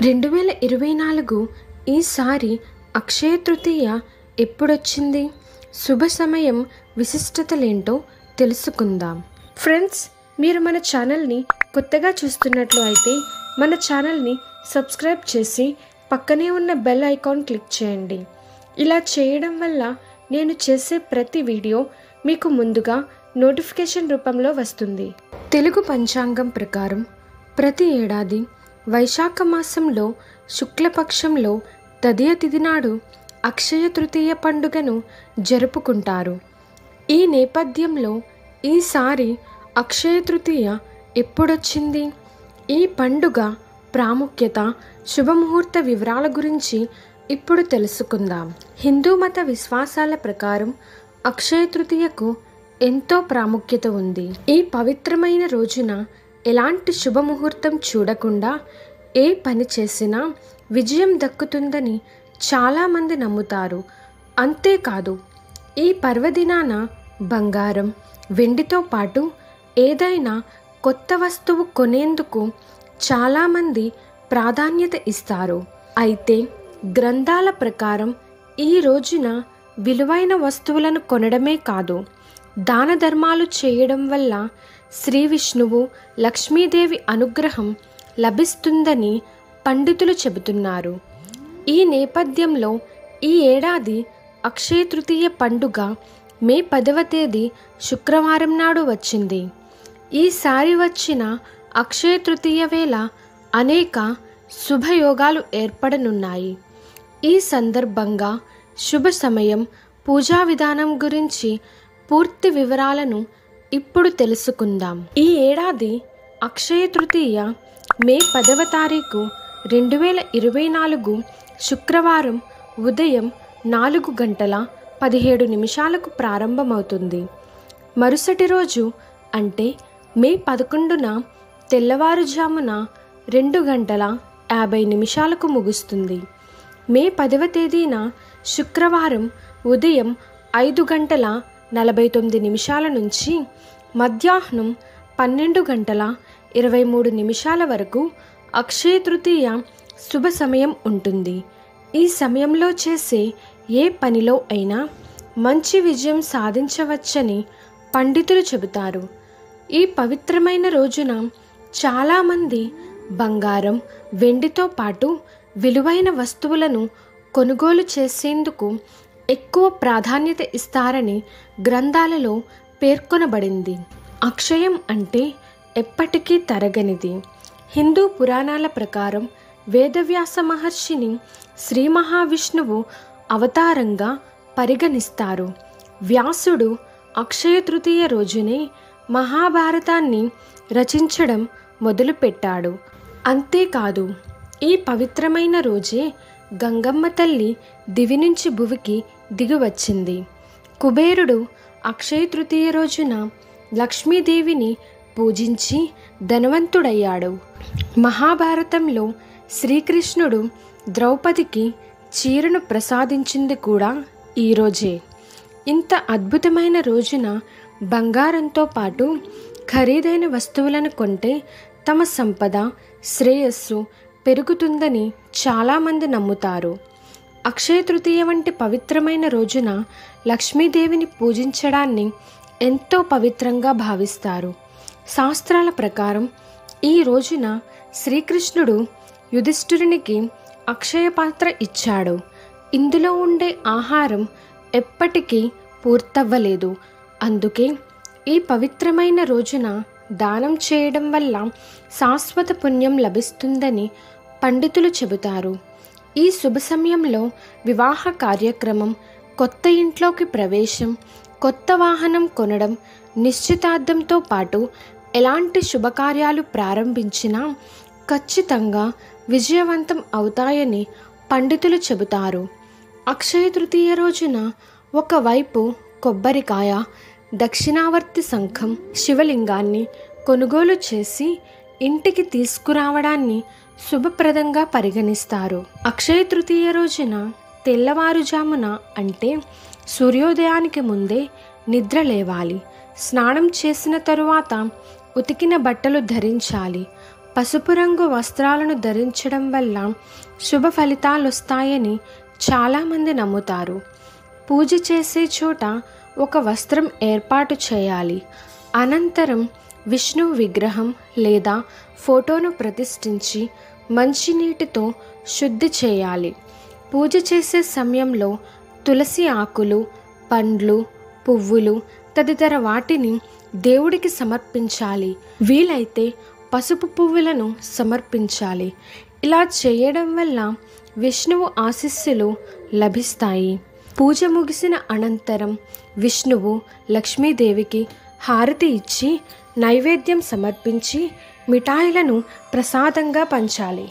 2024 ఈసారి అక్షయ తృతీయ ఎప్పుడొచ్చింది? శుభ సమయం విశిష్టతలేంటో తెలుసుకుందాం. ఫ్రెండ్స్, మీరు మన ఛానల్ని కొత్తగా చూస్తున్నట్లు అయితే మన ఛానల్ని సబ్స్క్రైబ్ చేసి పక్కనే ఉన్న బెల్ ఐకాన్ క్లిక్ చేయండి. ఇలా చేయడం వల్ల నేను చేసే ప్రతి వీడియో మీకు ముందుగా నోటిఫికేషన్ రూపంలో వస్తుంది. తెలుగు పంచాంగం ప్రకారం ప్రతి ఏడాది వైశాఖ మాసంలో శుక్లపక్షంలో తదియ తిథి నాడు అక్షయ తృతీయ పండుగను జరుపుకుంటారు. ఈ నేపథ్యంలో ఈసారి అక్షయ తృతీయ ఎప్పుడొచ్చింది? ఈ పండుగ ప్రాముఖ్యత, శుభముహూర్త వివరాల గురించి ఇప్పుడు తెలుసుకుందాం. హిందూ మత విశ్వాసాల ప్రకారం అక్షయ తృతీయకు ఎంతో ప్రాముఖ్యత ఉంది. ఈ పవిత్రమైన రోజున ఎలాంటి శుభముహూర్తం చూడకుండా ఏ పని చేసినా విజయం దక్కుతుందని చాలామంది నమ్ముతారు. అంతేకాదు, ఈ పర్వదినాన బంగారం, వెండితో పాటు ఏదైనా కొత్త వస్తువు కొనేందుకు చాలామంది ప్రాధాన్యత ఇస్తారు. అయితే గ్రంథాల ప్రకారం ఈ రోజున విలువైన వస్తువులను కొనడమే కాదు, దాన ధర్మాలు చేయడం వల్ల శ్రీ విష్ణువు, లక్ష్మీదేవి అనుగ్రహం లభిస్తుందని పండితులు చెబుతున్నారు. ఈ నేపథ్యంలో ఈ ఏడాది అక్షయ తృతీయ పండుగ మే 10వ తేదీ శుక్రవారం నాడు వచ్చింది. ఈసారి వచ్చిన అక్షయ తృతీయ వేళ అనేక శుభయోగాలు ఏర్పడనున్నాయి. ఈ సందర్భంగా శుభ సమయం, పూజా విధానం గురించి పూర్తి వివరాలను ఇప్పుడు తెలుసుకుందాం. ఈ ఏడాది అక్షయ తృతీయ మే 10వ తారీఖు 2024 శుక్రవారం ఉదయం 4:17 ప్రారంభమవుతుంది. మరుసటి రోజు అంటే మే 11న తెల్లవారుజామున 2:50 ముగుస్తుంది. మే 10వ తేదీన శుక్రవారం ఉదయం 5:49 నుంచి మధ్యాహ్నం 12:23 వరకు అక్షయ తృతీయ శుభ సమయం ఉంటుంది. ఈ సమయంలో చేసే ఏ పనిలో అయినా మంచి విజయం సాధించవచ్చని పండితులు చెబుతారు. ఈ పవిత్రమైన రోజున చాలామంది బంగారం, వెండితో పాటు విలువైన వస్తువులను కొనుగోలు చేసేందుకు ఎక్కువ ప్రాధాన్యత ఇస్తారని గ్రంథాలలో పేర్కొనబడింది. అక్షయం అంటే ఎప్పటికీ తరగనిది. హిందూ పురాణాల ప్రకారం వేదవ్యాస మహర్షిని శ్రీ మహావిష్ణువు అవతారంగా పరిగణిస్తారు. వ్యాసుడు అక్షయ తృతీయ రోజునే మహాభారతాన్ని రచించడం మొదలుపెట్టాడు. అంతేకాదు, ఈ పవిత్రమైన రోజే గంగమ్మ తల్లి దివి నుంచి భువికి దిగివచ్చింది. కుబేరుడు అక్షయ తృతీయ రోజున లక్ష్మీదేవిని పూజించి ధనవంతుడయ్యాడు. మహాభారతంలో శ్రీకృష్ణుడు ద్రౌపదికి చీరను ప్రసాదించింది కూడా ఈరోజే. ఇంత అద్భుతమైన రోజున బంగారంతో పాటు ఖరీదైన వస్తువులను కొంటే తమ సంపద, శ్రేయస్సు పెరుగుతుందని చాలామంది నమ్ముతారు. అక్షయ తృతీయ వంటి పవిత్రమైన రోజున లక్ష్మీదేవిని పూజించడాన్ని ఎంతో పవిత్రంగా భావిస్తారు. శాస్త్రాల ప్రకారం ఈ రోజున శ్రీకృష్ణుడు యుధిష్ఠిరునికి అక్షయ పాత్ర ఇచ్చాడు. ఇందులో ఉండే ఆహారం ఎప్పటికీ పూర్తవ్వలేదు. అందుకే ఈ పవిత్రమైన రోజున దానం చేయడం వల్ల శాశ్వత పుణ్యం లభిస్తుందని పండితులు చెబుతారు. ఈ శుభ సమయంలో వివాహ కార్యక్రమం, కొత్త ఇంట్లోకి ప్రవేశం, కొత్త వాహనం కొనడం, నిశ్చితార్థంతో పాటు ఎలాంటి శుభకార్యాలు ప్రారంభించినా ఖచ్చితంగా విజయవంతం అవుతాయని పండితులు చెబుతారు. అక్షయ తృతీయ రోజున ఒకవైపు కొబ్బరికాయ, దక్షిణావర్తి శంఖం, శివలింగాన్ని కొనుగోలు చేసి ఇంటికి తీసుకురావడాన్ని శుభప్రదంగా పరిగణిస్తారు. అక్షయ తృతీయ రోజున తెల్లవారుజామున అంటే సూర్యోదయానికి ముందే నిద్ర లేవాలి. స్నానం చేసిన తరువాత ఉతికిన బట్టలు ధరించాలి. పసుపు రంగు వస్త్రాలను ధరించడం వల్ల శుభ ఫలితాలు వస్తాయని చాలామంది నమ్ముతారు. పూజ చేసే చోట ఒక వస్త్రం ఏర్పాటు చేయాలి. అనంతరం విష్ణువు విగ్రహం లేదా ఫోటోను ప్రతిష్ఠించి మంచినీటితో శుద్ధి చేయాలి. పూజ చేసే సమయంలో తులసి ఆకులు, పండ్లు, పువ్వులు తదితర వాటిని దేవుడికి సమర్పించాలి. వీలైతే పసుపు పువ్వులను సమర్పించాలి. ఇలా చేయడం వల్ల విష్ణువు ఆశీస్సులు లభిస్తాయి. పూజ ముగిసిన అనంతరం విష్ణువు లక్ష్మీదేవికి హారతి ఇచ్చి నైవేద్యం సమర్పించి మిఠాయిలను ప్రసాదంగా పంచాలి.